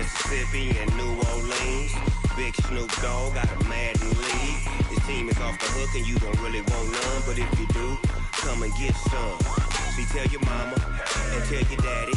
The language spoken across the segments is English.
Mississippi and New Orleans. Big Snoop Dogg got a Madden league. His team is off the hook and you don't really want none, but if you do, come and get some. See, tell your mama and tell your daddy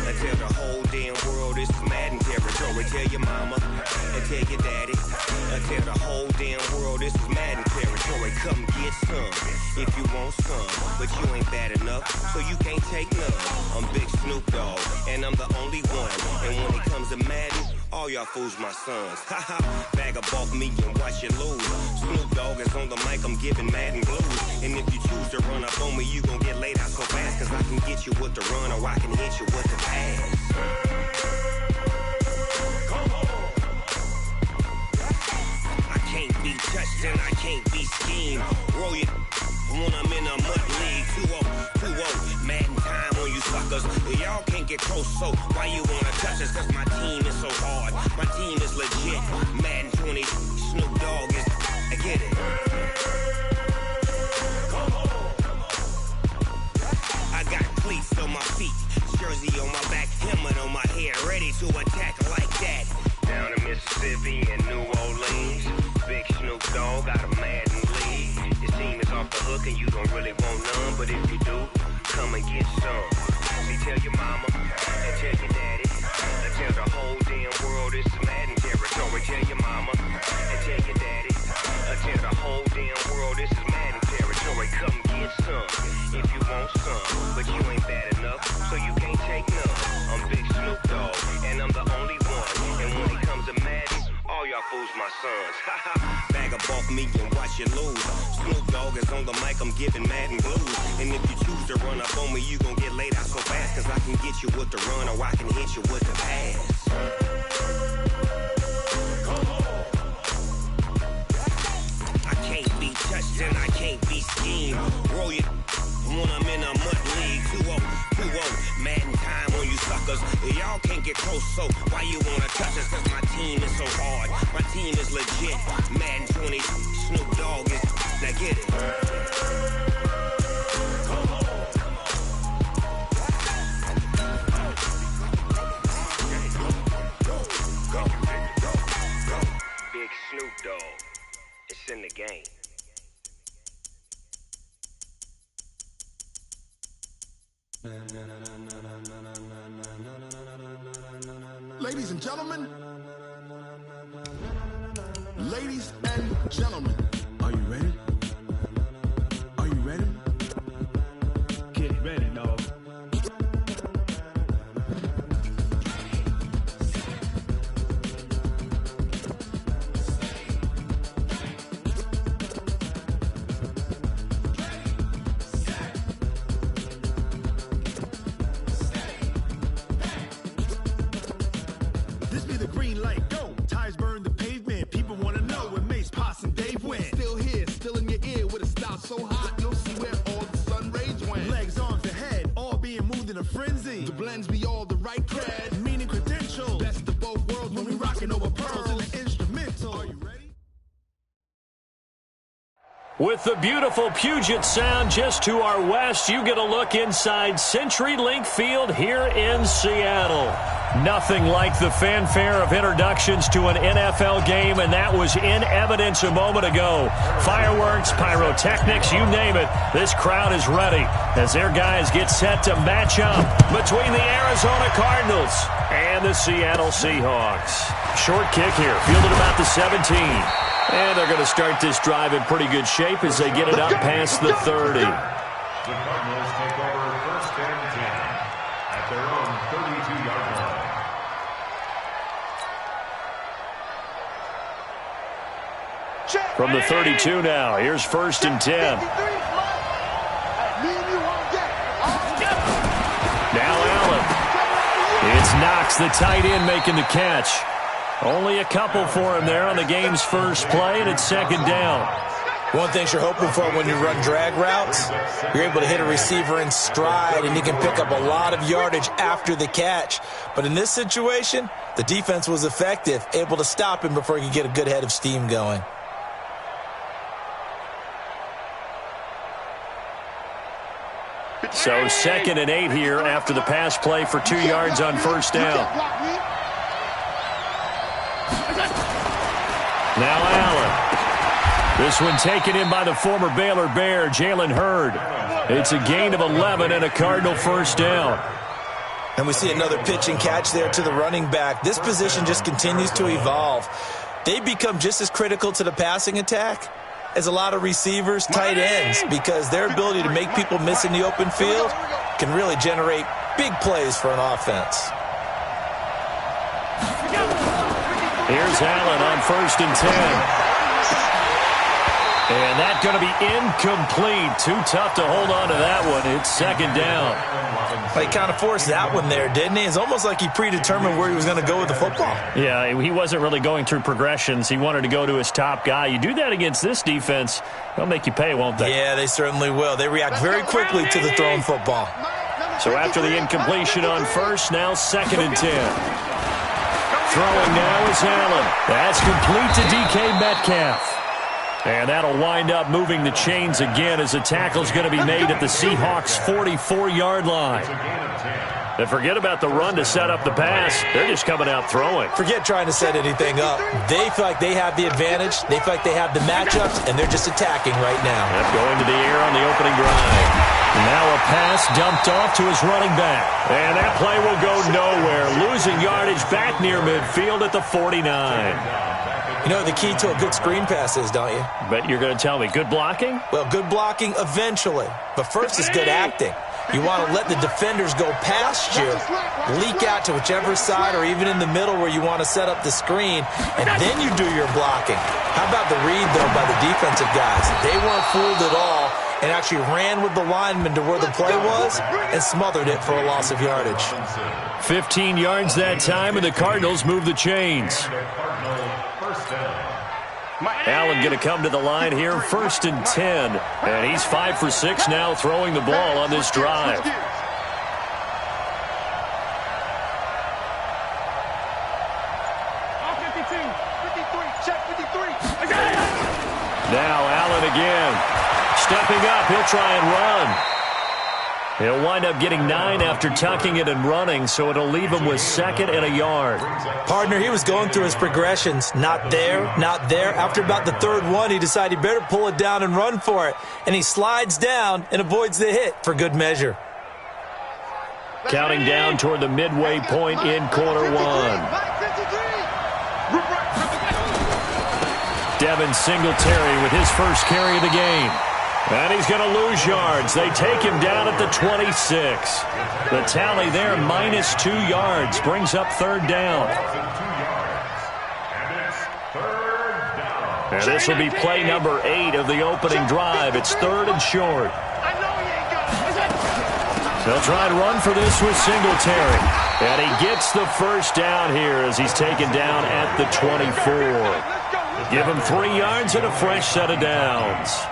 and tell the whole damn world this is Madden territory. Tell your mama and tell your daddy and tell the whole damn world this is Madden territory. Come get some if you want some, but you ain't bad enough, so you can't take none. I'm Big Snoop Dogg and I'm the only one, and when it comes to Madden, all y'all fools my sons. Haha, bag up off me and watch you lose. Snoop Dogg is on the mic, I'm giving Madden blues. And if you choose to run up on me, you gon' get laid out so fast, cause I can get you with the run or I can hit you with the pass. I can't be touched and I can't be schemed. Roll you when I'm in a mud league. 2-0, Madden time on you suckers. Y'all can't get close, so why you wanna touch us? Cause my team is so hard, my team is legit. Madden 20, Snoop Dogg is, I get it. I got cleats on my feet, jersey on my back, helmet on my head, ready to attack like that. Down in Mississippi and New Orleans, Big Snoop Dogg got a Madden league. His team is off the hook and you don't really want none, but if you do, come and get some. See, tell your mama and tell your daddy and tell the whole damn world this is Madden territory. Tell your mama and tell your daddy and tell the whole damn world this is Madden territory. Come get some if you want some, but you ain't bad enough, so you can't take none. I'm Big Snoop Dogg and I'm the only one, and when it comes to Madden, all y'all fools my sons. Haha, bag up off me and watch you lose. Snoop Dogg is on the mic, I'm giving Madden blues. And if you choose to run up on me, you gon' get laid out so fast, cause I can get you with the run or I can hit you with the pass. I can't be touched and I can't be schemed. Roll you when I'm in a mud league. 2-0, Madden time on you suckers. Y'all can't get close, so why you wanna touch us? Cause my team is so hard, my team is legit. Madden 20, Snoop Dogg is, now get it. Big Snoop Dogg, it's in the game. Ladies and gentlemen, ladies and gentlemen, are you ready? Are you ready? Get ready, dog. This be the green light, go. Tires burn the pavement. People want to know where Mace, Poss, and Dave went. Still here, still in your ear with a style so hot, you'll see where all the sun rays went. Legs, arms, and head, all being moved in a frenzy. The blends be all the right cred, meaning credentials. Best of both worlds when we rockin' over pearls in the instrumental. Are you ready? With the beautiful Puget Sound just to our west, you get a look inside CenturyLink Field here in Seattle. Nothing like the fanfare of introductions to an NFL game, and that was in evidence a moment ago. Fireworks, pyrotechnics, you name it. This crowd is ready as their guys get set to match up between the Arizona Cardinals and the Seattle Seahawks. Short kick here, fielded about the 17. And they're going to start this drive in pretty good shape as they get it up past the 30. The Cardinals take over first and 10 at their own 32-yard line. From the 32 now, here's first and 10. Now Allen. It's Knox, the tight end, making the catch. Only a couple for him there on the game's first play, and it's second down. One thing you're hoping for when you run drag routes, you're able to hit a receiver in stride, and you can pick up a lot of yardage after the catch. But in this situation, the defense was effective, able to stop him before he could get a good head of steam going. So 2nd and 8 here after the pass play for 2 yards on first down. Now Allen. This one taken in by the former Baylor Bear, Jalen Hurd. It's a gain of 11 and a Cardinal first down. And we see another pitch and catch there to the running back. This position just continues to evolve. They become just as critical to the passing attack as a lot of receivers, tight ends, because their ability to make people miss in the open field can really generate big plays for an offense. Here's Allen on 1st and 10. And that's going to be incomplete. Too tough to hold on to that one. It's 2nd down. He kind of forced that one there, didn't he? It's almost like he predetermined where he was going to go with the football. Yeah, he wasn't really going through progressions. He wanted to go to his top guy. You do that against this defense, they'll make you pay, won't they? Yeah, they certainly will. They react very quickly to the thrown football. So after the incompletion on 1st, now 2nd and 10. Throwing now is Allen. That's complete to DK Metcalf. And that'll wind up moving the chains again as the tackle's going to be made at the Seahawks' 44-yard line. And forget about the run to set up the pass. They're just coming out throwing. Forget trying to set anything up. They feel like they have the advantage. They feel like they have the matchups, and they're just attacking right now. Yep, going to the air on the opening drive. Now a pass dumped off to his running back. And that play will go nowhere. Losing yardage back near midfield at the 49. You know what the key to a good screen pass is, don't you? Bet you're going to tell me. Good blocking? Well, good blocking eventually. But first is good acting. You want to let the defenders go past you, leak out to whichever side or even in the middle where you want to set up the screen, and then you do your blocking. How about the read, though, by the defensive guys? They weren't fooled at all and actually ran with the lineman to where the play was and smothered it for a loss of yardage. 15 yards that time, and the Cardinals move the chains. Allen going to come to the line here, 1st and 10. And he's 5 for 6 now throwing the ball on this drive. Now Allen again. Stepping up, he'll try and run. He'll wind up getting 9 after tucking it and running, so it'll leave him with 2nd and a yard. Partner, he was going through his progressions. Not there, not there. After about the 3rd one, he decided he better pull it down and run for it. And he slides down and avoids the hit for good measure. Counting down toward the midway point in quarter 1. Devin Singletary with his first carry of the game. And he's going to lose yards. They take him down at the 26. The tally there, -2 yards, brings up 3rd down. And this will be play number 8 of the opening drive. It's 3rd and short. They'll try and run for this with Singletary. And he gets the first down here as he's taken down at the 24. Give him 3 yards and a fresh set of downs.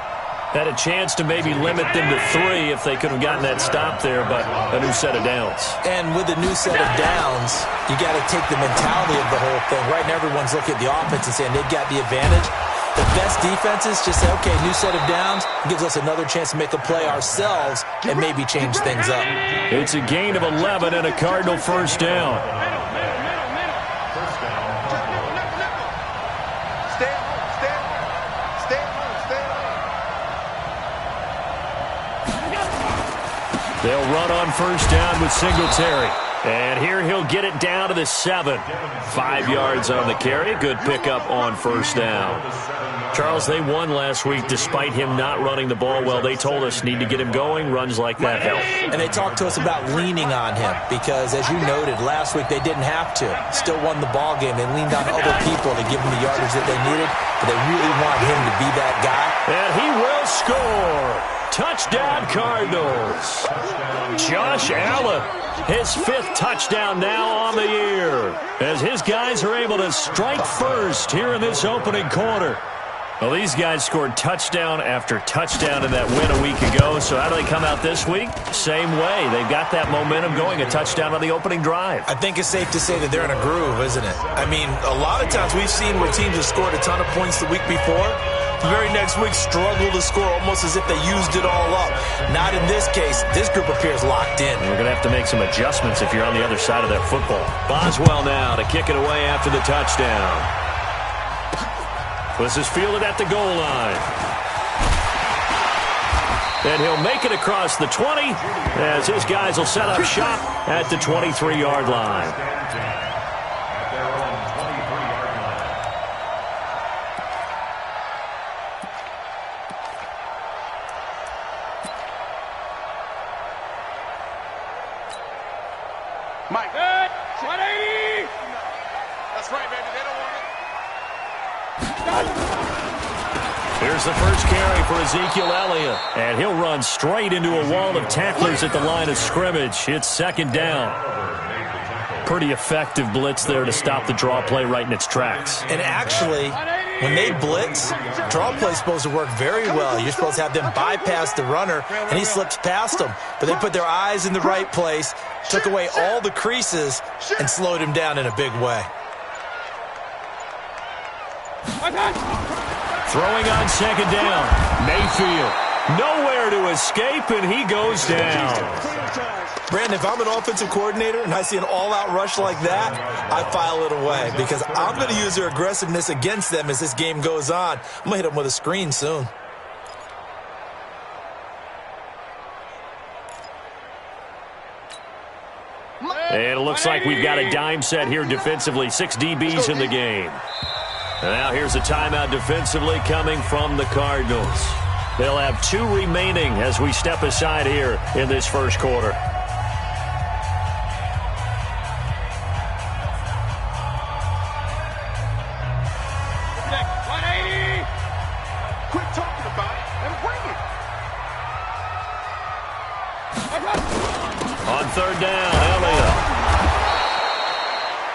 Had a chance to maybe limit them to 3 if they could have gotten that stop there, but a new set of downs. And with a new set of downs, you got to take the mentality of the whole thing. Right now, everyone's looking at the offense and saying they've got the advantage. The best defenses just say, okay, new set of downs, gives us another chance to make a play ourselves and maybe change things up. It's a gain of 11 and a Cardinal first down. They'll run on first down with Singletary. And here he'll get it down to the 7. 5 yards on the carry. Good pickup on first down. Charles, they won last week despite him not running the ball well. They told us need to get him going. Runs like that help. And they talked to us about leaning on him because, as you noted, last week they didn't have to. Still won the ball game. They leaned on other people to give them the yardage that they needed. But they really want him to be that guy. And he will score. Touchdown, Cardinals. Josh Allen, his 5th touchdown now on the year, as his guys are able to strike first here in this opening quarter. Well, these guys scored touchdown after touchdown in that win a week ago, so how do they come out this week? Same way. They've got that momentum going, a touchdown on the opening drive. I think it's safe to say that they're in a groove, isn't it? I mean, a lot of times we've seen where teams have scored a ton of points the week before. The very next week struggle to score almost as if they used it all up. Not in this case. This group appears locked in. We're going to have to make some adjustments if you're on the other side of that football. Boswell now to kick it away after the touchdown. This is fielded at the goal line. And he'll make it across the 20 as his guys will set up shop at the 23-yard line. Mike. 180. That's right, baby. They don't want it. Here's the first carry for Ezekiel Elliott. And he'll run straight into a wall of tacklers at the line of scrimmage. It's second down. Pretty effective blitz there to stop the draw play right in its tracks. And actually, when they blitz, draw play is supposed to work very well. You're supposed to have them bypass the runner, and he slips past them. But they put their eyes in the right place, took away all the creases, and slowed him down in a big way. Throwing on second down. Mayfield. Nowhere to escape, and he goes down. Brandon, if I'm an offensive coordinator and I see an all-out rush like that, I file it away because I'm going to use their aggressiveness against them as this game goes on. I'm going to hit them with a screen soon. And it looks like we've got a dime set here defensively. 6 DBs in the game. And now here's a timeout defensively coming from the Cardinals. They'll have 2 remaining as we step aside here in this first quarter. Quit talking about it and bring it. On third down, Elliott.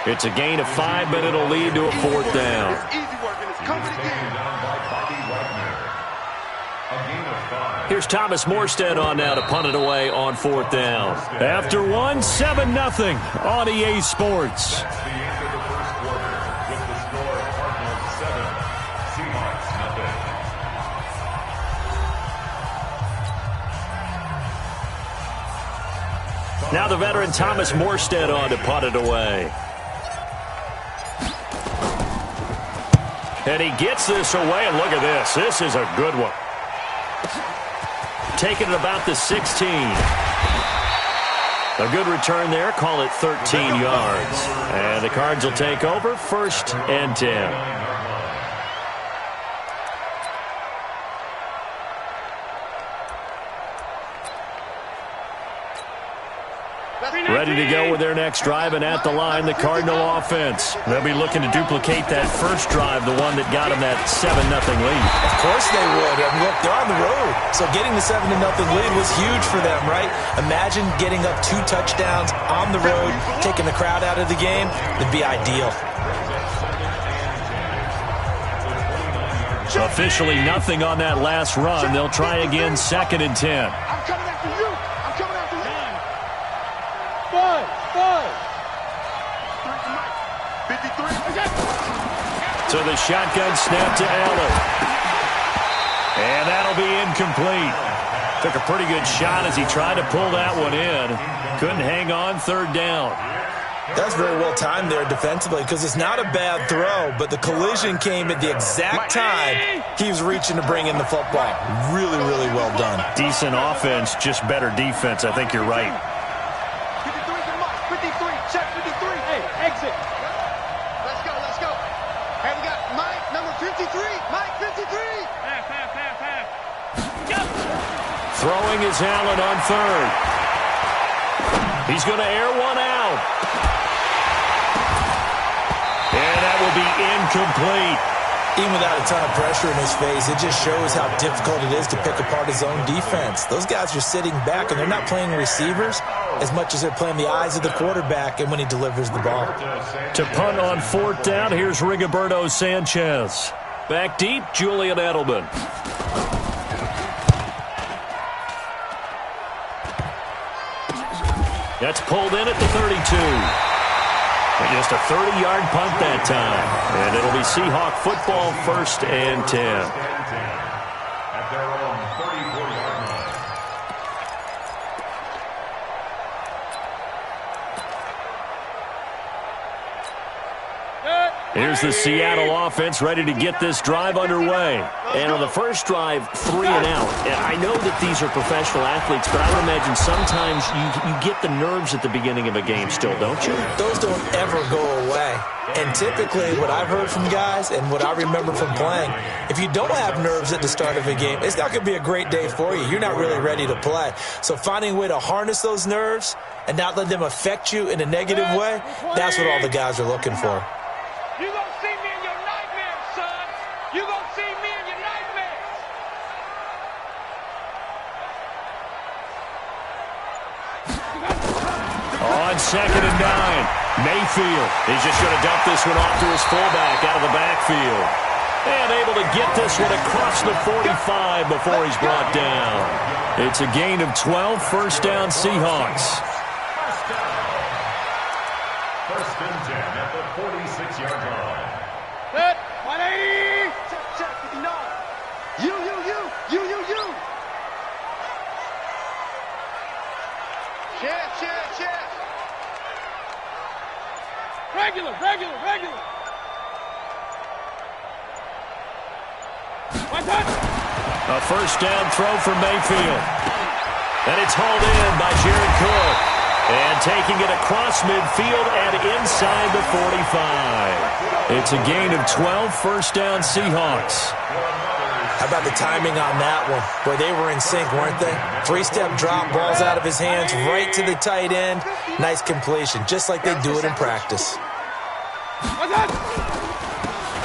It's a gain of 5, but it'll lead to a fourth down. It's easy work, and it's coming again. Here's Thomas Morstead on now to punt it away on fourth down. After one, 7-0 on EA Sports. That's the end of the first quarter with the score Cardinals 7, Seahawks nothing. Now the veteran Thomas Morstead on to punt it away. And he gets this away, and look at this. This is a good one. Taking it about the 16. A good return there. Call it 13 yards. And the Cards will take over 1st and 10. Ready to go with their next drive, and at the line, the Cardinal offense. They'll be looking to duplicate that first drive, the one that got them that 7-0 lead. Of course they would. I mean, look, they're on the road. So getting the 7-0 lead was huge for them, right? Imagine getting up 2 touchdowns on the road, taking the crowd out of the game. It'd be ideal. Officially nothing on that last run. They'll try again 2nd and 10. I'm coming after you. I'm coming after you. 53. So the shotgun snap to Allen. And that'll be incomplete. Took a pretty good shot as he tried to pull that one in. Couldn't hang on 3rd down. That's very well timed there defensively because it's not a bad throw, but the collision came at the exact time he was reaching to bring in the football. Really, really well done. Decent offense, just better defense. I think you're right. 53, check 53. Hey, exit. Let's go. Hey, we got Mike, number 53. Mike, 53. Throwing is Allen on 3rd. He's going to air one out. And that will be incomplete. Even without a ton of pressure in his face, it just shows how difficult it is to pick apart his own defense. Those guys are sitting back, and they're not playing receivers as much as they're playing the eyes of the quarterback and when he delivers the ball. To punt on 4th down, here's Rigoberto Sanchez. Back deep, Julian Edelman. That's pulled in at the 32. And just a 30-yard punt that time. And it'll be Seahawk football 1st and 10. At their own 34-yard line. Here's the Seattle offense ready to get this drive underway. And on the first drive, 3 and out. And I know that these are professional athletes, but I would imagine sometimes you get the nerves at the beginning of a game still, don't you? Those don't ever go away. And typically what I've heard from guys and what I remember from playing, if you don't have nerves at the start of a game, it's not going to be a great day for you. You're not really ready to play. So finding a way to harness those nerves and not let them affect you in a negative way, that's what all the guys are looking for. You gonna see me in your nightmares, son. You gonna see me in your nightmares. On 2nd and 9, Mayfield is just going to dump this one off to his fullback out of the backfield. And able to get this one across the 45 before he's brought down. It's a gain of 12, first down Seahawks. First and 10 at the 46-yard line. Set. 180. Check. 59. You. Check. Regular. One touch. A first down throw for Mayfield. And it's hauled in by Jared Cook. And taking it across midfield and inside the 45. It's a gain of 12, first down Seahawks. How about the timing on that one, where they were in sync, weren't they? 3-step drop, balls out of his hands, right to the tight end. Nice completion, just like they do it in practice.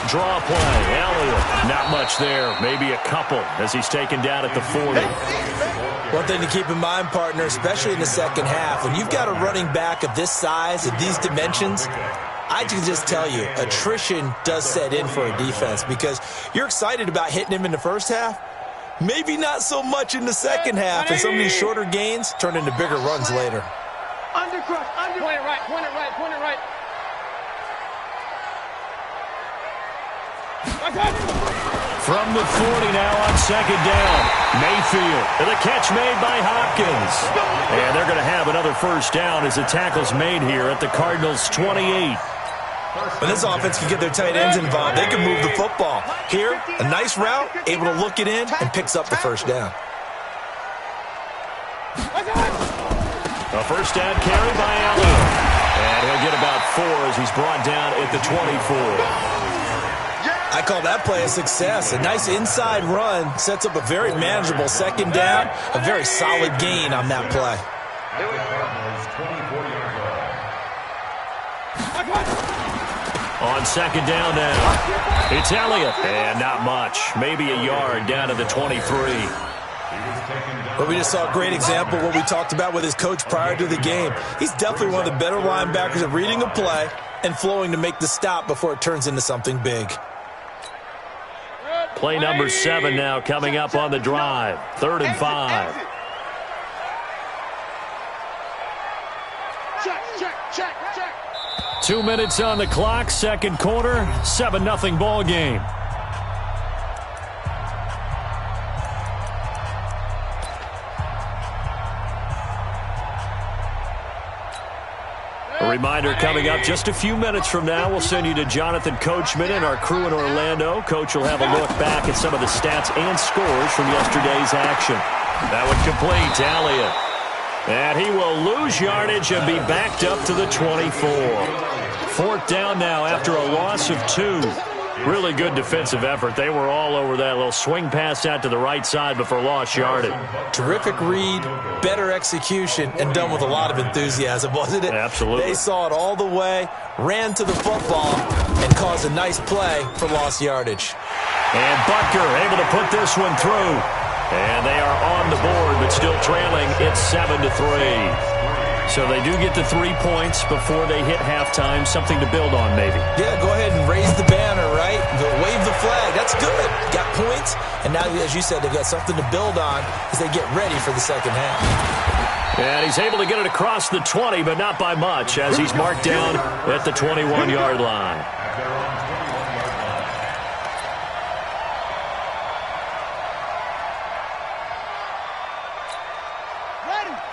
Draw play, Elliott. Not much there, maybe a couple as he's taken down at the 40. One thing to keep in mind, partner, especially in the second half, when you've got a running back of this size, of these dimensions, I can just tell you, attrition does set in for a defense because you're excited about hitting him in the first half. Maybe not so much in the second half, and some of these shorter gains turn into bigger runs later. Undercrush. Point it right. From the 40 now on 2nd down. Mayfield. And the catch made by Hopkins. And they're going to have another first down as the tackle's made here at the Cardinals' 28. When this offense can get their tight ends involved, they can move the football. Here, a nice route, able to look it in, and picks up the first down. A first down carry by Elliott. And he'll get about 4 as he's brought down at the 24. I call that play a success. A nice inside run sets up a very manageable second down. A very solid gain on that play. On 2nd down now, it's Elliott. And not much. Maybe a yard down to the 23. But we just saw a great example of what we talked about with his coach prior to the game. He's definitely one of the better linebackers at reading a play and flowing to make the stop before it turns into something big. Play number 7 now coming up on the drive. 3rd and 5. Check. 2 minutes on the clock, second quarter, 7-0 ball game. A reminder coming up just a few minutes from now, we'll send you to Jonathan Coachman and our crew in Orlando. Coach will have a look back at some of the stats and scores from yesterday's action. That would complete to Elliott. And he will lose yardage and be backed up to the 24. 4th down now after a loss of 2. Really good defensive effort. They were all over that little swing pass out to the right side before lost yardage. Terrific read, better execution, and done with a lot of enthusiasm, wasn't it? Absolutely. They saw it all the way, ran to the football, and caused a nice play for lost yardage. And Butker able to put this one through. And they are on the board, but still trailing. It's 7-3. So they do get the 3 points before they hit halftime. Something to build on, maybe. Yeah, go ahead and raise the banner, right? Wave the flag. That's good. Got points. And now, as you said, they've got something to build on as they get ready for the second half. And he's able to get it across the 20, but not by much, as he's marked down at the 21-yard line.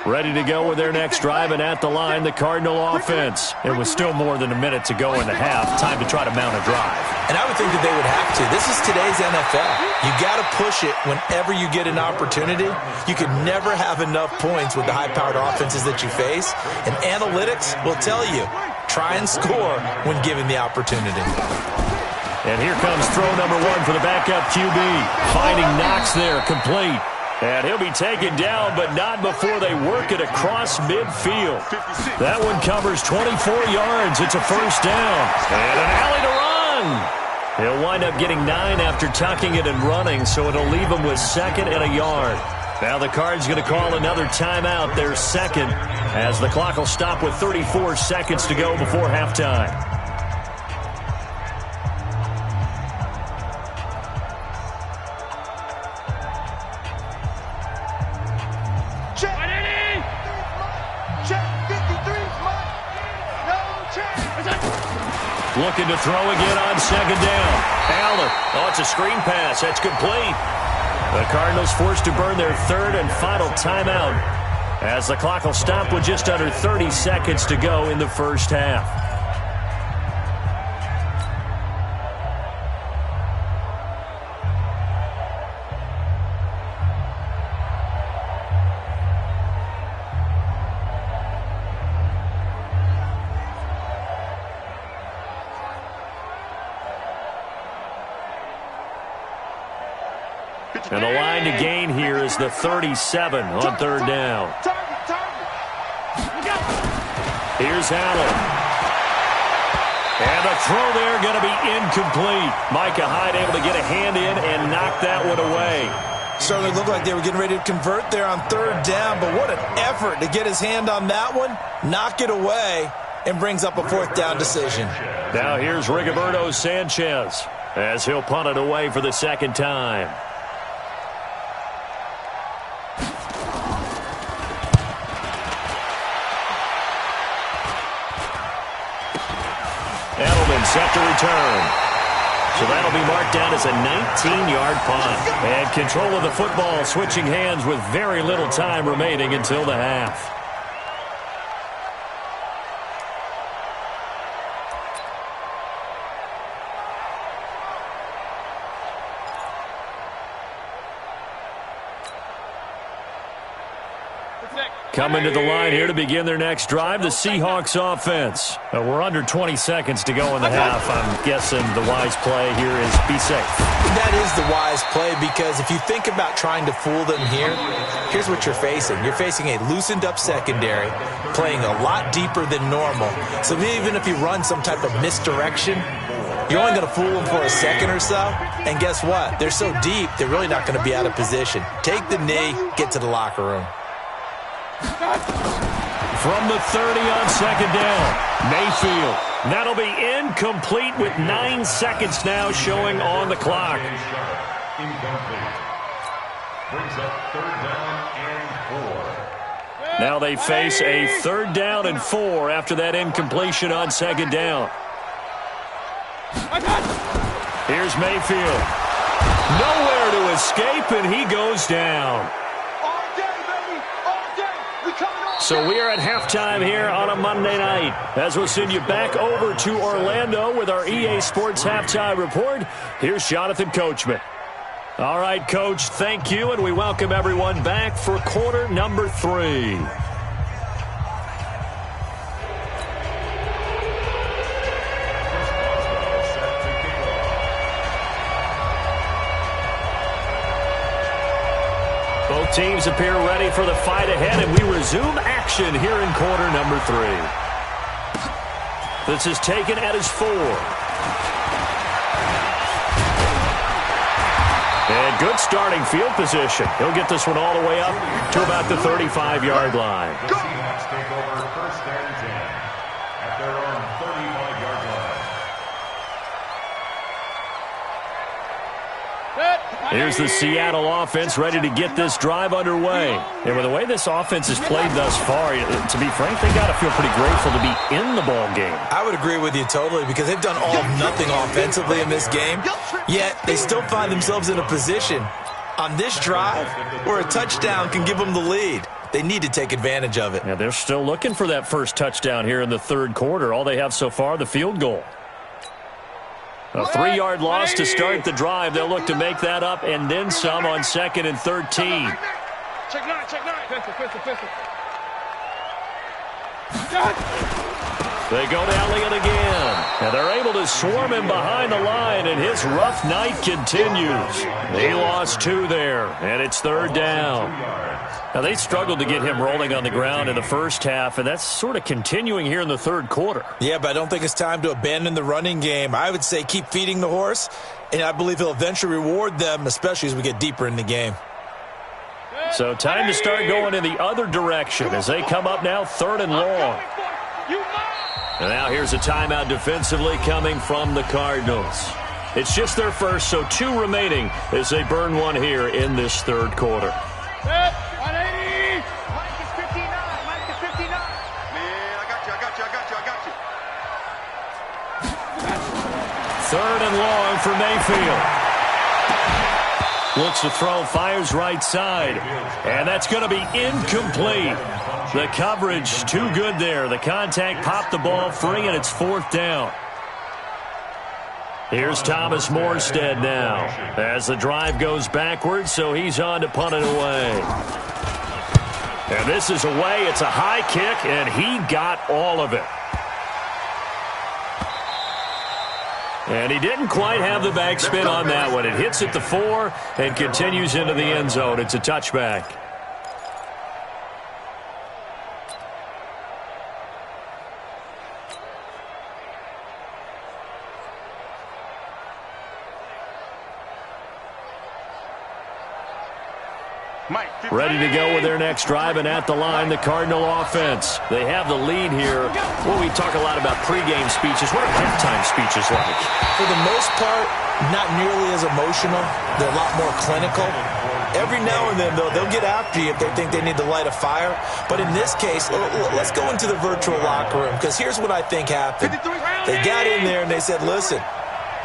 Ready to go with their next drive, and at the line, the Cardinal offense. It was still more than a minute to go in the half. Time to try to mount a drive. And I would think that they would have to. This is today's NFL. You got to push it whenever you get an opportunity. You can never have enough points with the high-powered offenses that you face. And analytics will tell you, try and score when given the opportunity. And here comes throw number 1 for the backup QB. Finding Knox there, complete. And he'll be taken down, but not before they work it across midfield. That one covers 24 yards. It's a first down. And an alley to run. He'll wind up getting 9 after tucking it and running, so it'll leave him with 2nd and a yard. Now the Cards going to call another timeout, their 2nd, as the clock will stop with 34 seconds to go before halftime. Looking to throw again on 2nd down. Allen. Oh, it's a screen pass. That's complete. The Cardinals forced to burn their 3rd and final timeout as the clock will stop with just under 30 seconds to go in the first half. And the line to gain here is the 37 on 3rd down. Here's Allen. And the throw there going to be incomplete. Micah Hyde able to get a hand in and knock that one away. Certainly looked like they were getting ready to convert there on 3rd down, but what an effort to get his hand on that one, knock it away, and brings up a 4th down decision. Now here's Rigoberto Sanchez as he'll punt it away for the 2nd time. Edelman set to return. So that'll be marked down as a 19-yard punt. And control of the football switching hands with very little time remaining until the half. Coming to the line here to begin their next drive, the Seahawks offense. We're under 20 seconds to go in the half. I'm guessing the wise play here is be safe. That is the wise play, because if you think about trying to fool them here, here's what you're facing. You're facing a loosened up secondary, playing a lot deeper than normal. So even if you run some type of misdirection, you're only going to fool them for a second or so. And guess what? They're so deep, they're really not going to be out of position. Take the knee, get to the locker room. From the 30 on 2nd down, Mayfield. That'll be incomplete with 9 seconds now showing on the clock. Incomplete. Brings up 3rd down and 4. Now they face a 3rd down and 4 after that incompletion on 2nd down. Here's Mayfield. Nowhere to escape, and he goes down. So we are at halftime here on a Monday night as we'll send you back over to Orlando with our EA Sports Halftime Report. Here's Jonathan Coachman. All right, Coach, thank you, and we welcome everyone back for quarter number 3. Both teams appear ready for the fight ahead, and we resume action here in quarter number 3. This is taken at his 4. And good starting field position. He'll get this one all the way up to about the 35-yard line. The Seahawks take over 1st and 10 at their own 35-yard line. Here's the Seattle offense ready to get this drive underway. And with the way this offense has played thus far, to be frank, they got to feel pretty grateful to be in the ball game. I would agree with you totally, because they've done all of nothing offensively in this game, yet they still find themselves in a position on this drive where a touchdown can give them the lead. They need to take advantage of it. Yeah, they're still looking for that first touchdown here in the third quarter. All they have so far, the field goal. A 3-yard loss to start the drive. They'll look to make that up and then some on 2nd and 13. Check 9, check 9. Pistol. They go to Elliott again. And they're able to swarm him behind the line, and his rough night continues. He lost 2 there, and it's 3rd down. Now, they struggled to get him rolling on the ground in the first half, and that's sort of continuing here in the third quarter. Yeah, but I don't think it's time to abandon the running game. I would say keep feeding the horse, and I believe he'll eventually reward them, especially as we get deeper in the game. So time to start going in the other direction as they come up now 3rd and long. And now here's a timeout defensively coming from the Cardinals. It's just their first, so 2 remaining as they burn 1 here in this third quarter. 180. Mike is 59. Mike is 59. Man, I got you. 3rd and long for Mayfield. Looks to throw, fires right side. And that's going to be incomplete. The coverage too good there. The contact popped the ball free, and it's 4th down. Here's Thomas Morstead now as the drive goes backwards, so he's on to punt it away. And this is away. It's a high kick, and he got all of it. And he didn't quite have the backspin on that one. It hits at the 4 and continues into the end zone. It's a touchback. Ready to go with their next drive, and at the line, the Cardinal offense. They have the lead here. Well, we talk a lot about pregame speeches. What are halftime speeches like? For the most part, not nearly as emotional. They're a lot more clinical. Every now and then, though, they'll get after you if they think they need to light a fire. But in this case, let's go into the virtual locker room, because here's what I think happened. They got in there and they said, listen,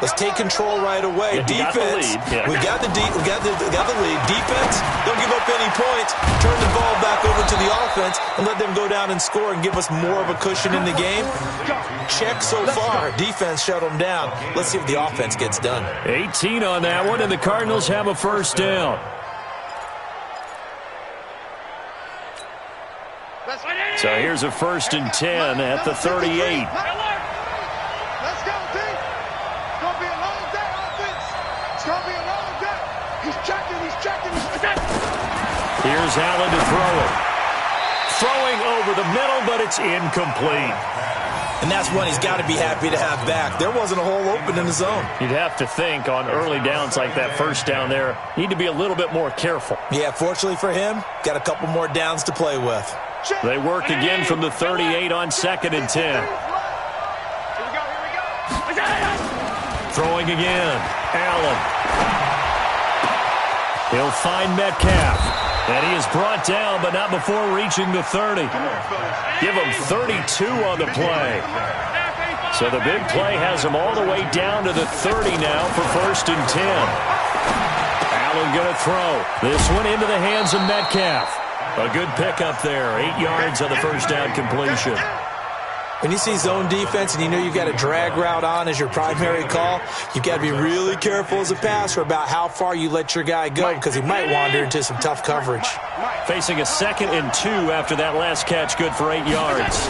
let's take control right away. Defense, we got the lead. Defense, don't give up any points. Turn the ball back over to the offense and let them go down and score and give us more of a cushion in the game. Check so far. Defense shut them down. Let's see if the offense gets done. 18 on that one, and the Cardinals have a first down. So here's a 1st and 10 at the 38. Let's go, team. It's going to be a long day, offense. It's going to be a long day. He's checking. Here's Allen to throw it. Throwing over the middle, but it's incomplete. And that's one he's got to be happy to have back. There wasn't a hole open in the zone. You'd have to think on early downs like that first down there, need to be a little bit more careful. Yeah, fortunately for him, got a couple more downs to play with. They work again from the 38 on 2nd and 10. Here we go. Throwing again. Allen. He'll find Metcalf. And he is brought down, but not before reaching the 30. Give him 32 on the play. So the big play has him all the way down to the 30 now for 1st and 10. Allen going to throw. This one into the hands of Metcalf. A good pickup there. 8 yards on the first down completion. When you see zone defense and you know you've got a drag route on as your primary call, you've got to be really careful as a passer about how far you let your guy go, because he might wander into some tough coverage. Facing a 2nd and 2 after that last catch, good for 8 yards.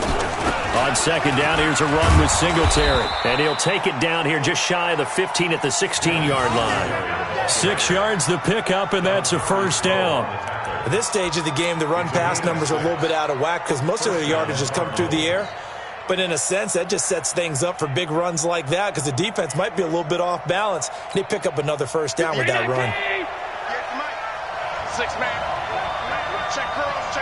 On 2nd down, here's a run with Singletary. And he'll take it down here just shy of the 15 at the 16-yard line. 6 yards the pickup, and that's a first down. At this stage of the game, the run-pass numbers are a little bit out of whack because most of their yardage has come through the air. But in a sense, that just sets things up for big runs like that because the defense might be a little bit off balance. They pick up another first down with that run. 6-man. Check curls.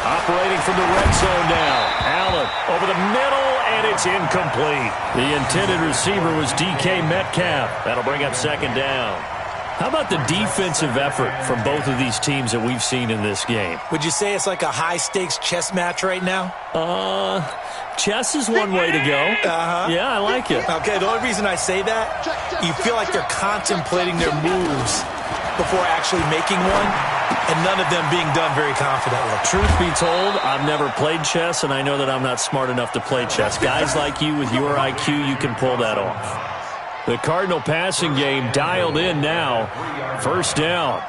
Operating from the red zone now. Allen over the middle, and it's incomplete. The intended receiver was DK Metcalf. That'll bring up 2nd down. How about the defensive effort from both of these teams that we've seen in this game? Would you say it's like a high-stakes chess match right now? Chess is one way to go. Yeah, I like it. Okay, the only reason I say that, you feel like they're contemplating their moves before actually making one. and none of them being done very confidently. Truth be told, I've never played chess, and I know that I'm not smart enough to play chess. Guys like you with your IQ, you can pull that off. The Cardinal passing game dialed in now. First down.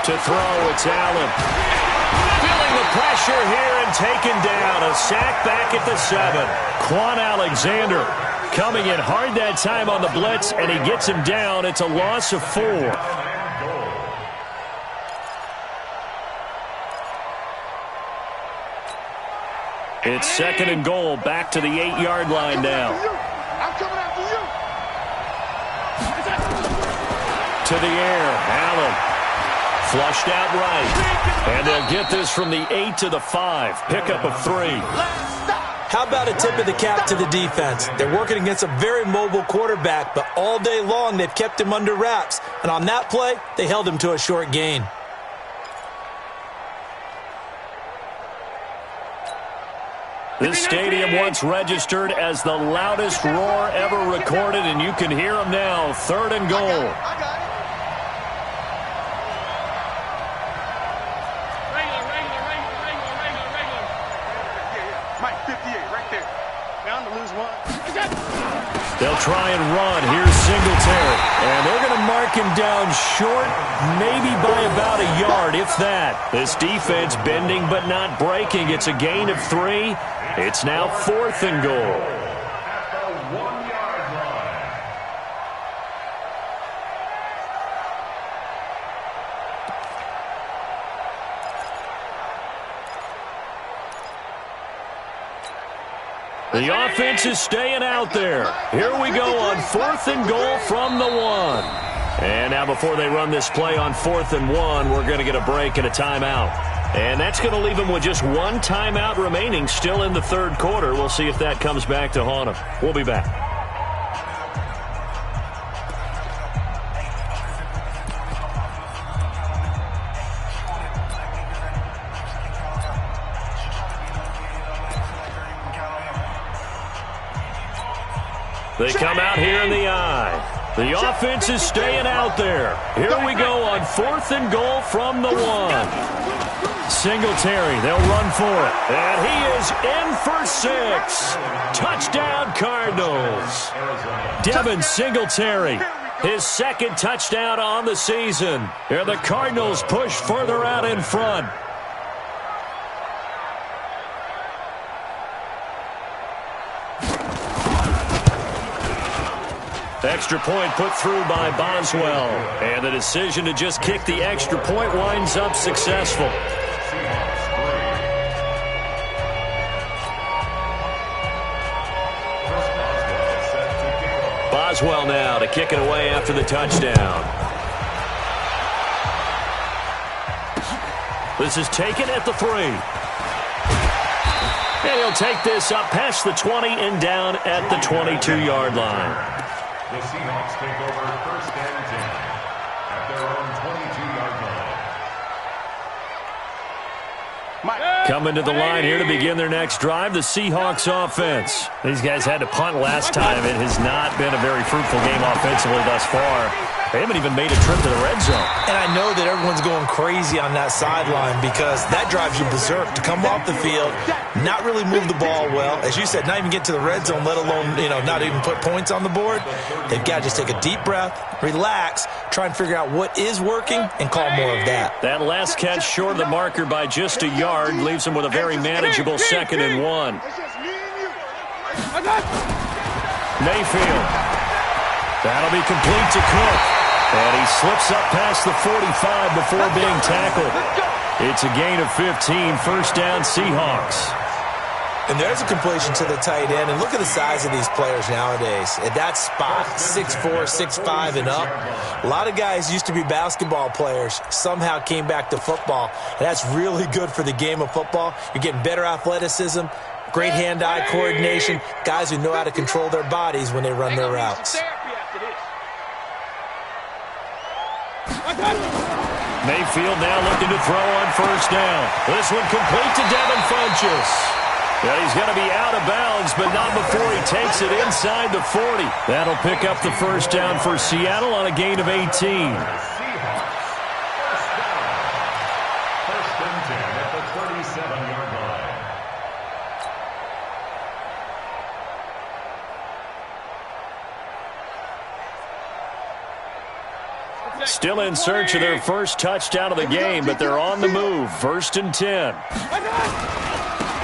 To throw, it's Allen. Feeling the pressure here and taken down. A sack back at the 7. Quan Alexander coming in hard that time on the blitz, and he gets him down. It's a loss of 4. It's 2nd and goal, back to the 8-yard line now. I'm coming after you. To the air, Allen. Flushed out right. And they'll get this from the 8 to the 5. Pickup of 3. How about a tip of the cap to the defense? They're working against a very mobile quarterback, but all day long they've kept him under wraps. And on that play, they held him to a short gain. This stadium once registered as the loudest roar ever recorded, and you can hear them now. 3rd and goal. I got it. Mike, 58, right there. Down to lose 1. They'll try and run. Here's Singletary. And they're going to mark him down short, maybe by about a yard, if that. This defense bending but not breaking. It's a gain of 3. It's now 4th and goal. The offense is staying out there. Here we go on 4th and goal from the 1. And now before they run this play on 4th and 1, we're going to get a break and a timeout. And that's going to leave them with just 1 timeout remaining still in the 3rd quarter. We'll see if that comes back to haunt them. We'll be back. They come out here in the eye. The offense is staying out there. Here we go on 4th and goal from the 1. Singletary, they'll run for it. And he is in for 6. Touchdown, Cardinals. Devin Singletary, his 2nd touchdown on the season. Here the Cardinals push further out in front. Extra point put through by Boswell. And the decision to just kick the extra point winds up successful. Boswell now to kick it away after the touchdown. This is taken at the 3. And he'll take this up past the 20 and down at the 22-yard line. The Seahawks take over 1st and 10 at their own 22-yard line. Coming to the line here to begin their next drive, the Seahawks offense. These guys had to punt last time. It has not been a very fruitful game offensively thus far. They haven't even made a trip to the red zone. And I know that everyone's going crazy on that sideline because that drives you berserk to come off the field, not really move the ball well. As you said, not even get to the red zone, let alone, not even put points on the board. They've got to just take a deep breath, relax, try and figure out what is working, and call more of that. That last catch short of the marker by just a yard leaves them with a very manageable 2nd and 1. Mayfield. That'll be complete to Cook. And he slips up past the 45 before being tackled. It's a gain of 15, 1st down Seahawks. And there's a completion to the tight end. And look at the size of these players nowadays. At that spot, 6'4", 6'5", and up. A lot of guys used to be basketball players, somehow came back to football. And that's really good for the game of football. You're getting better athleticism, great hand-eye coordination, guys who know how to control their bodies when they run their routes. Mayfield now looking to throw on first down. This one complete to Devin Funchess. Yeah, he's going to be out of bounds, but not before he takes it inside the 40. That'll pick up the first down for Seattle on a gain of 18. First and 10 at the 37-yard line. Still in search of their first touchdown of the game, but they're on the move. First and 10.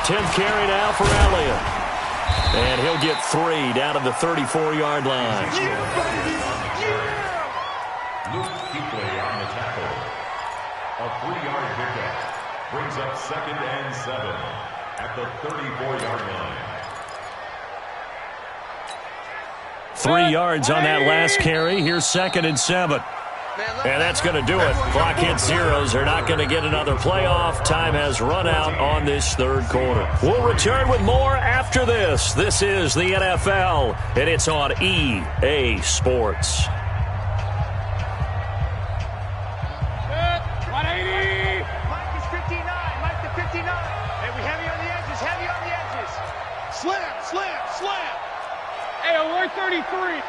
10th carry now for Elliott. And he'll get 3 down to the 34-yard line. Luke Kuechly on the tackle. A 3-yard pickup brings up 2nd and 7 at the 34-yard line. 3 yards on that last carry. Here's 2nd and 7. And that's going to do it. Clock hits zeros. They're not going to get another playoff. Time has run out on this third quarter. We'll return with more after this. This is the NFL, and it's on EA Sports. 180. Mike is 59. Mike to 59. Hey, we heavy on the edges. Heavy on the edges. Slam, slam, slam. Hey, alert 33.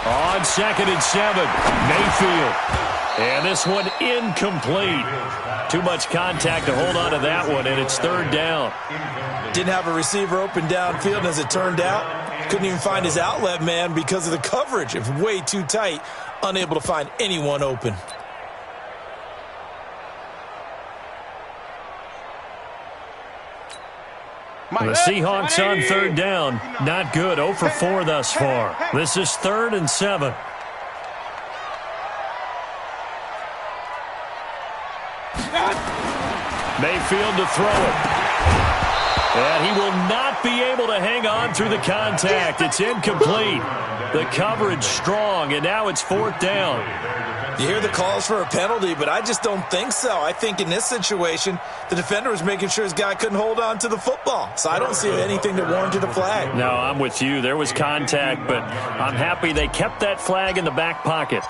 On 2nd and 7, Mayfield. And this one incomplete. Too much contact to hold on to that one, and it's 3rd down. Didn't have a receiver open downfield, and as it turned out, couldn't even find his outlet man because of the coverage. It was way too tight, unable to find anyone open. The Seahawks on 3rd down. Not good. 0 for 4 thus far. This is 3rd and 7. Mayfield to throw it. And he will not be able to hang on through the contact. It's incomplete. The coverage strong, and now it's 4th down. You hear the calls for a penalty, but I just don't think so. I think in this situation, the defender was making sure his guy couldn't hold on to the football. So I don't see anything that warranted a flag. No, I'm with you. There was contact, but I'm happy they kept that flag in the back pocket.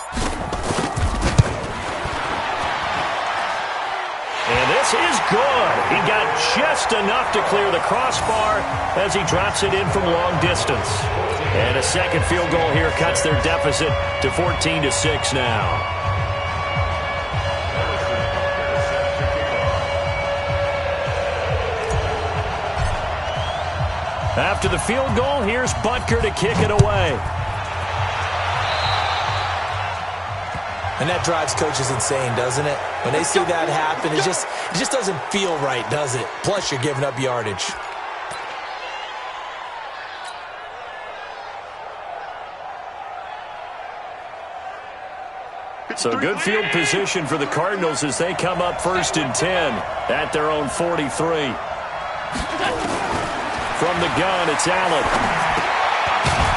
And this is good. He got just enough to clear the crossbar as he drops it in from long distance. And a second field goal here cuts their deficit to 14-6 now. After the field goal, here's Butker to kick it away. And that drives coaches insane, doesn't it? When they see that happen, it just doesn't feel right, does it? Plus, you're giving up yardage. So good field position for the Cardinals as they come up 1st and 10 at their own 43. From the gun, it's Allen.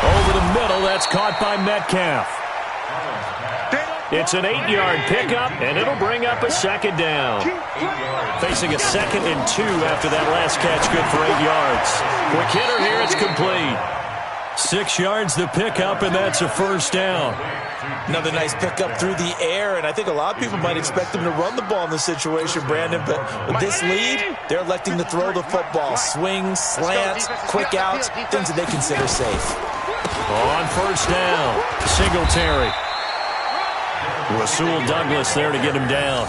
Over the middle, that's caught by Metcalf. It's an 8-yard pickup, and it'll bring up a 2nd down. Facing a 2nd and 2 after that last catch, good for 8 yards. Quick hitter here, it's complete. 6 yards the pickup, and that's a 1st down. Another nice pickup through the air, and I think a lot of people might expect them to run the ball in this situation, Brandon, but with this lead, they're electing to throw the football. Swings, slants, quick outs, things that they consider safe. On 1st down, Singletary. Rasul Douglas there to get him down.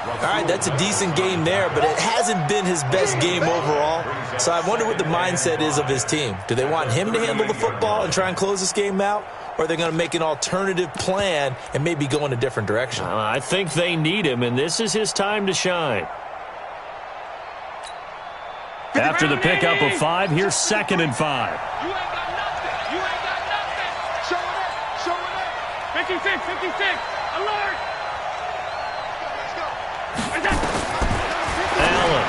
All right, that's a decent game there, but it hasn't been his best game overall. So I wonder what the mindset is of his team. Do they want him to handle the football and try and close this game out? Or are they going to make an alternative plan and maybe go in a different direction? I think they need him, and this is his time to shine. After the pickup of 5, here's 2nd and 5. You ain't got nothing. You ain't got nothing. Show it up. Show it up. 56, 56. Alert. Let's go. Allen.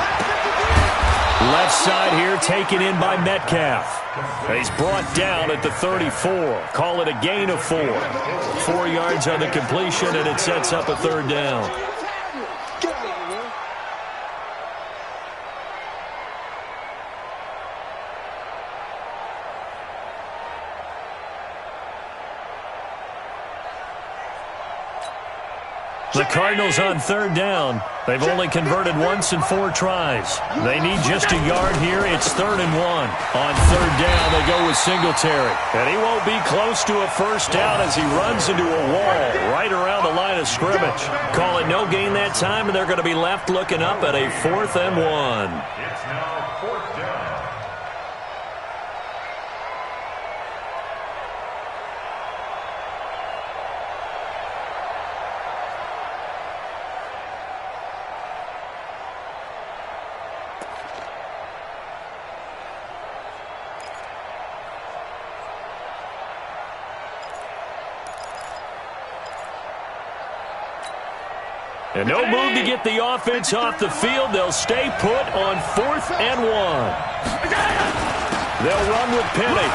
Left side here taken in by Metcalf. He's brought down at the 34. Call it a gain of 4. 4 yards on the completion, and it sets up a 3rd down. The Cardinals on third down. They've only converted once in 4 tries. They need just a yard here. It's 3rd and 1. On third down, they go with Singletary. And he won't be close to a first down as he runs into a wall right around the line of scrimmage. Call it no gain that time, and they're going to be left looking up at a 4th and 1. It's now 4th down. And no move to get the offense off the field. They'll stay put on 4th and 1. They'll run with Penny.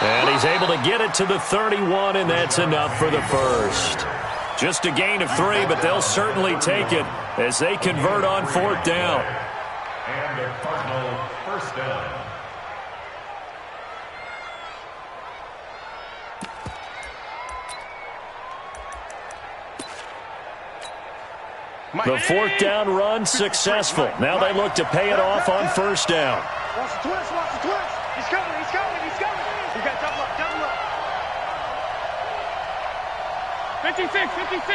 And he's able to get it to the 31, and that's enough for the first. Just a gain of 3, but they'll certainly take it as they convert on 4th down. And the Cardinal first down. The 4th down run successful. Now they look to pay it off on first down. Watch the twist, watch the twist. He's coming, he's coming, he's coming. You got double up, double up. 56, 56.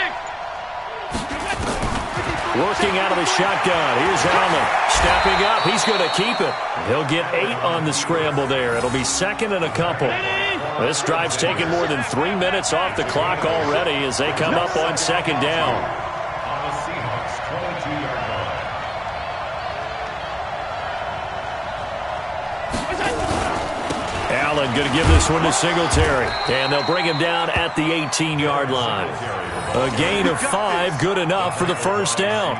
Working out of the shotgun. Here's Allen. Stepping up. He's going to keep it. He'll get 8 on the scramble there. It'll be 2nd and a couple. This drive's taken more than 3 minutes off the clock already as they come up on 2nd down. Allen going to give this one to Singletary. And they'll bring him down at the 18-yard line. A gain of 5, good enough for the first down.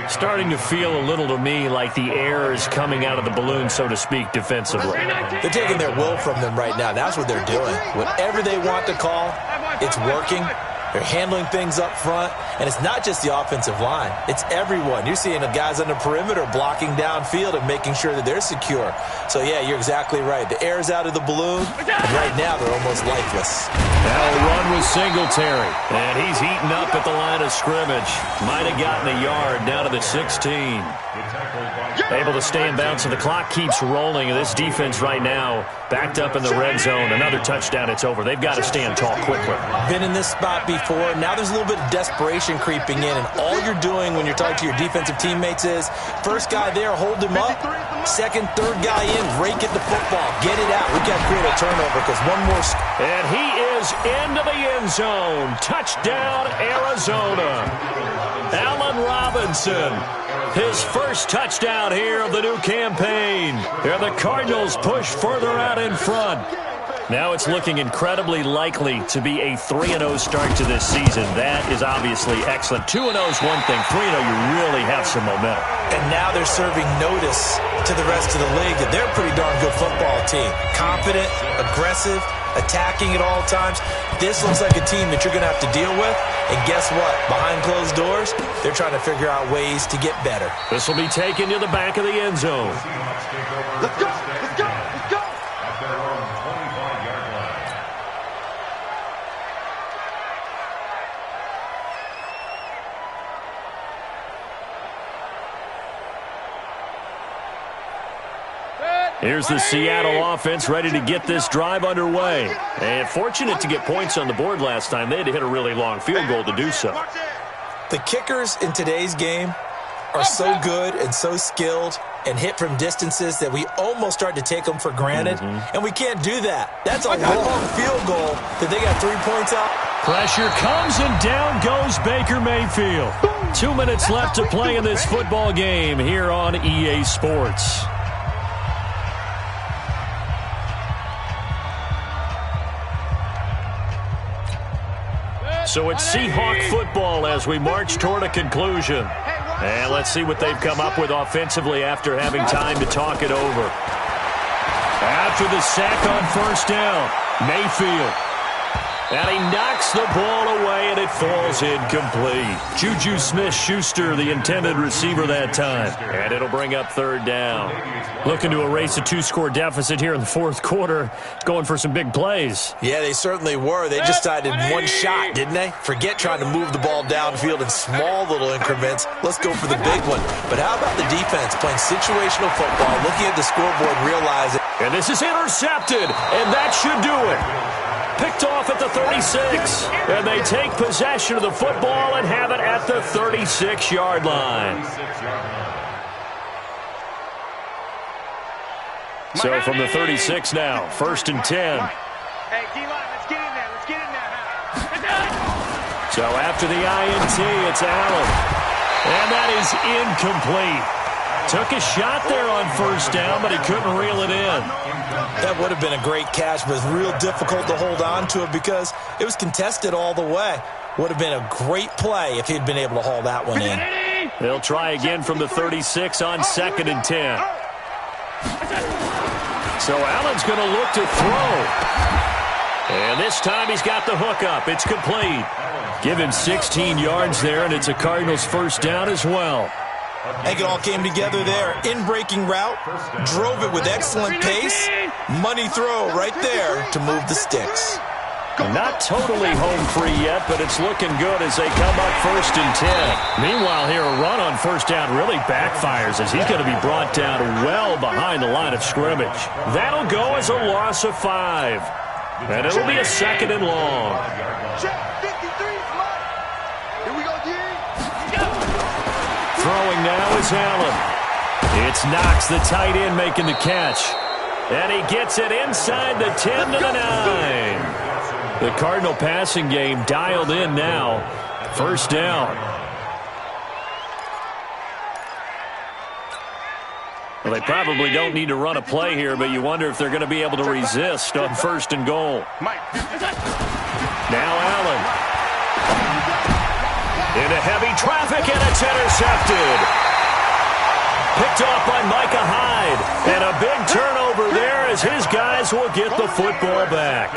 Starting to feel a little to me like the air is coming out of the balloon, so to speak, defensively. They're taking their will from them right now. That's what they're doing. Whatever they want to call, it's working. They're handling things up front, and it's not just the offensive line. It's everyone. You're seeing the guys on the perimeter blocking downfield and making sure that they're secure. So, yeah, you're exactly right. The air's out of the balloon, and right now they're almost lifeless. Now a run with Singletary, and he's eaten up at the line of scrimmage. Might have gotten a yard down to the 16. Able to stay in bounds, so the clock keeps rolling. And this defense right now backed up in the red zone. Another touchdown, it's over. They've got to stand tall quickly. Been in this spot before. Now there's a little bit of desperation creeping in, and all you're doing when you're talking to your defensive teammates is first guy there, hold him up. Second, third guy in, rake at the football. Get it out. We got to create a turnover because one more. And he is into the end zone. Touchdown, Arizona. Allen Robinson. His first touchdown here of the new campaign. And the Cardinals push further out in front. Now it's looking incredibly likely to be a 3-0 start to this season. That is obviously excellent. 2-0 is one thing. 3-0, you really have some momentum. And now they're serving notice to the rest of the league that they're a pretty darn good football team. Confident, aggressive, attacking at all times. This looks like a team that you're going to have to deal with. And guess what? Behind closed doors, they're trying to figure out ways to get better. This will be taken to the back of the end zone. Let's go, let's go, let's go. At their own 25-yard line. Here's the Seattle offense ready to get this drive underway. And fortunate to get points on the board last time. They had to hit a really long field goal to do so. The kickers in today's game are so good and so skilled and hit from distances that we almost start to take them for granted. And we can't do that. That's a long field goal that they got 3 points out. Pressure comes and down goes Baker Mayfield. 2 minutes left to play in this football game here on EA Sports. So it's Seahawk football as we march toward a conclusion. And let's see what they've come up with offensively after having time to talk it over. After the sack on first down, Mayfield. And he knocks the ball away, and it falls incomplete. Juju Smith-Schuster, the intended receiver that time. And it'll bring up third down. Looking to erase a 2-score deficit here in the fourth quarter. Going for some big plays. Yeah, they certainly were. They just decided one shot, didn't they? Forget trying to move the ball downfield in small little increments. Let's go for the big one. But how about the defense playing situational football, looking at the scoreboard, realizing... And this is intercepted, and that should do it. Picked off at the 36, and they take possession of the football and have it at the 36-yard line. So from the 36 now, 1st and 10. Hey, D-line, let's get in there. Let's get in there. So after the INT, it's Allen. And that is incomplete. Took a shot there on 1st down, but he couldn't reel it in. That would have been a great catch, but it's real difficult to hold on to it because it was contested all the way. Would have been a great play if he'd been able to haul that one in. They'll try again from the 36 on 2nd and 10. So Allen's going to look to throw. And this time he's got the hook up. It's complete. Give him 16 yards there, and it's a Cardinals 1st down as well. I think it all came together there. In-breaking route, drove it with excellent pace. Money throw right there to move the sticks. Not totally home free yet, but it's looking good as they come up 1st and 10. Meanwhile, here a run on 1st down really backfires as he's going to be brought down well behind the line of scrimmage. That'll go as a loss of 5. And it'll be a 2nd and long. Throwing now is Allen. It's Knox, the tight end, making the catch. And he gets it inside the 10 to the 9. The Cardinal passing game dialed in now. 1st down. Well, they probably don't need to run a play here, but you wonder if they're going to be able to resist on 1st and goal. Now Allen. Into heavy traffic, and it's intercepted. Picked off by Micah Hyde. And a big turnover there as his guys will get the football back.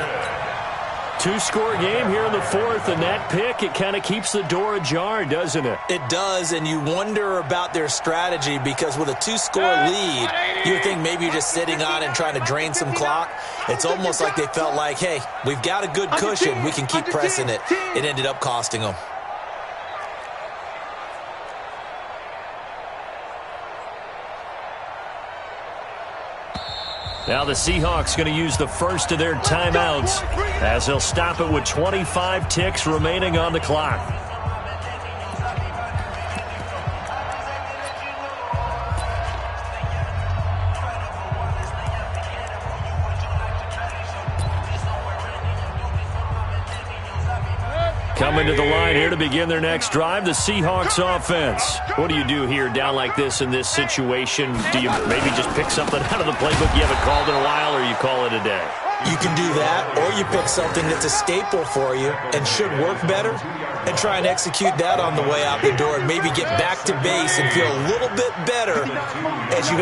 2-score game here in the 4th, and that pick, it kind of keeps the door ajar, doesn't it? It does, and you wonder about their strategy because with a 2-score lead, you would think maybe you're just sitting on and trying to drain some clock. It's almost like they felt like, hey, we've got a good cushion. We can keep pressing it. It ended up costing them. Now the Seahawks going to use the first of their timeouts as they'll stop it with 25 ticks remaining on the clock. Coming to the line here to begin their next drive, the Seahawks offense. What do you do here down like this in this situation? Do you maybe just pick something out of the playbook you haven't called in a while, or you call it a day? You can do that, or you pick something that's a staple for you and should work better and try and execute that on the way out the door and maybe get back to base and feel a little bit better as you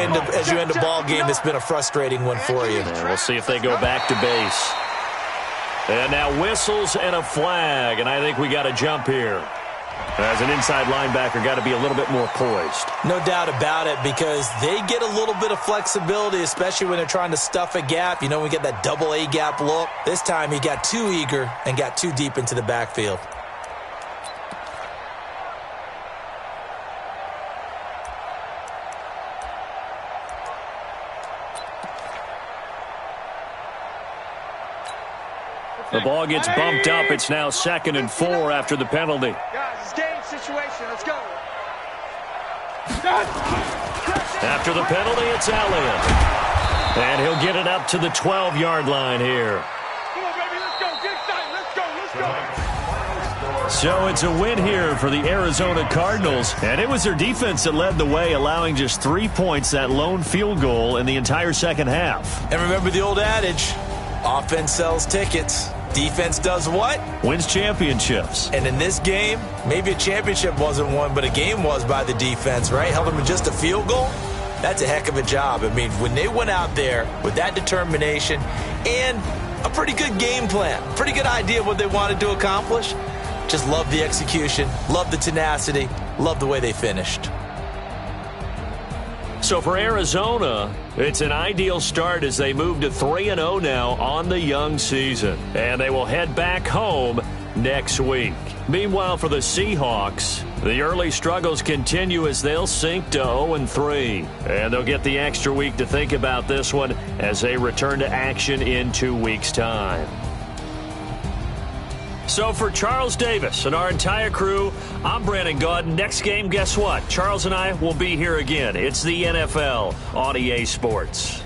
end a ball game that's been a frustrating one for you. And we'll see if they go back to base. And now whistles and a flag, and I think we got a jump here. As an inside linebacker, got to be a little bit more poised. No doubt about it, because they get a little bit of flexibility, especially when they're trying to stuff a gap. You know, we get that double A gap look. This time he got too eager and got too deep into the backfield. The ball gets bumped up. It's now 2nd and 4 after the penalty. Guys, it's game situation. Let's go. After the penalty, it's Elliott. And he'll get it up to the 12-yard line here. Come on, baby. Let's go. Get excited. Let's go. So it's a win here for the Arizona Cardinals. And it was their defense that led the way, allowing just 3 points, that lone field goal in the entire second half. And remember the old adage, offense sells tickets. Defense does what? Wins championships. And in this game, maybe a championship wasn't won, but a game was by the defense, right? Held them to just a field goal. That's a heck of a job. I mean, when they went out there with that determination and a pretty good game plan, pretty good idea of what they wanted to accomplish. Just love the execution, love the tenacity, love the way they finished. So for Arizona, it's an ideal start as they move to 3-0 now on the young season. And they will head back home next week. Meanwhile, for the Seahawks, the early struggles continue as they'll sink to 0-3. And they'll get the extra week to think about this one as they return to action in 2 weeks' time. So for Charles Davis and our entire crew, I'm Brandon Gaudin. Next game, guess what? Charles and I will be here again. It's the NFL on EA Sports.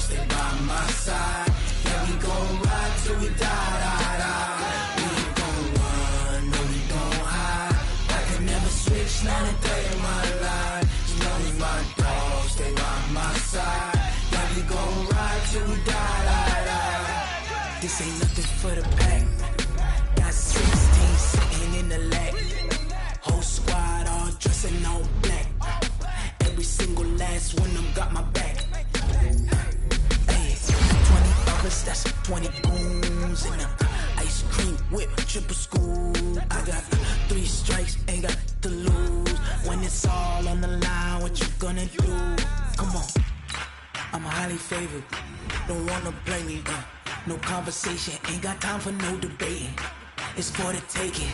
stay by my side. Yeah, we gon' ride till we die, die, die. We ain't gon' run, no, we gon' hide. I can never switch, not a day in my life. As long as my dogs stay by my side. Yeah, we gon' ride till we die, die, die. This ain't nothing for the pack. Got 16 sitting in the lag. Whole squad all dressing all black. Every single last one of them got my back. Hey, 20 others, that's 20 goons. And ice cream whip, triple scoop. I got 3 strikes, ain't got to lose. When it's all on the line, what you gonna do? Come on, I'm highly favored. Don't wanna play me, no conversation, ain't got time for no debating. It's for the taking,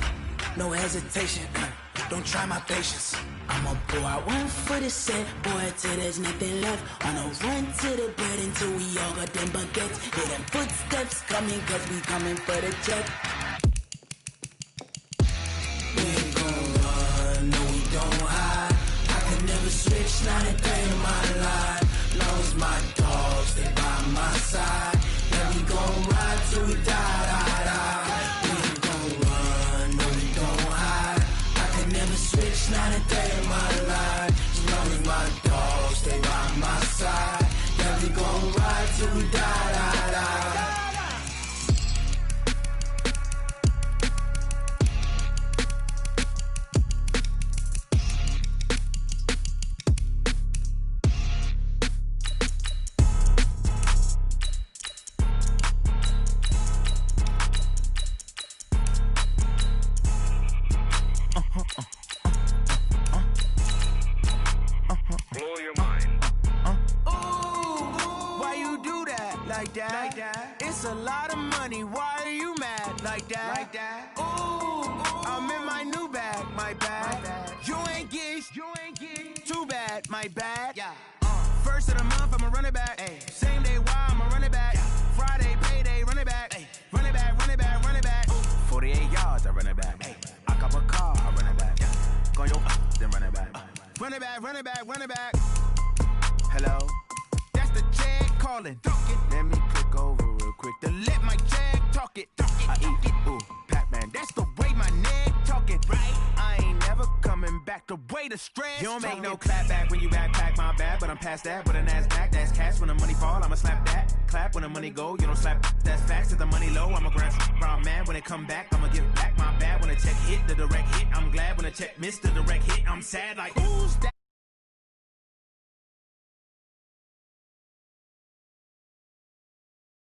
no hesitation. Don't try my patience. I'ma pour out one for the set, boy, till there's nothing left. On a run to the bread until we all got them baguettes. Hear them footsteps coming, cause we coming for the check. We ain't gon' run, no, we don't hide. I can never switch, not a day in my life. Long as my dogs stay by my side. Yeah, we gon' ride till we die, die, die. We ain't gon' run, no, we don't hide. I can never switch, not a day in my life. As long as my dogs stay by my side. Yeah, we gon' ride till we die, die, die. Blow your mind. Why you do that? Like that? Like that? It's a lot of money. Why are you mad? Like that? Like that? Ooh, I'm in my new bag. My bad. You ain't geese. Too bad. My bad. Yeah. First of the month, I'ma run it back. Ay. Same day, why I'ma run it back. Friday, payday, run it back. Ay. Run it back, run it back, run it back. 48 yards, I run it back. Ay. I cop a car, I run it back. Go yo, then run it back. Run it back, run it back, run it back. Hello? That's the check calling. Let me click over real quick to let my check talk it. I eat it, ooh, Pac-Man. That's the way my neck talking. Right? I ain't never coming back the way the stress. You don't make no clap back when you backpack my bad, but I'm past that. But a NASDAQ, that's cash. When the money fall, I'ma slap that. Clap when the money go, you don't slap. That's facts. If the money low, I'ma grab brown man. When it come back, I'ma give back my bad. When the check hit, the direct hit. I'm glad when the check missed the direct hit. I'm sad like, who's that?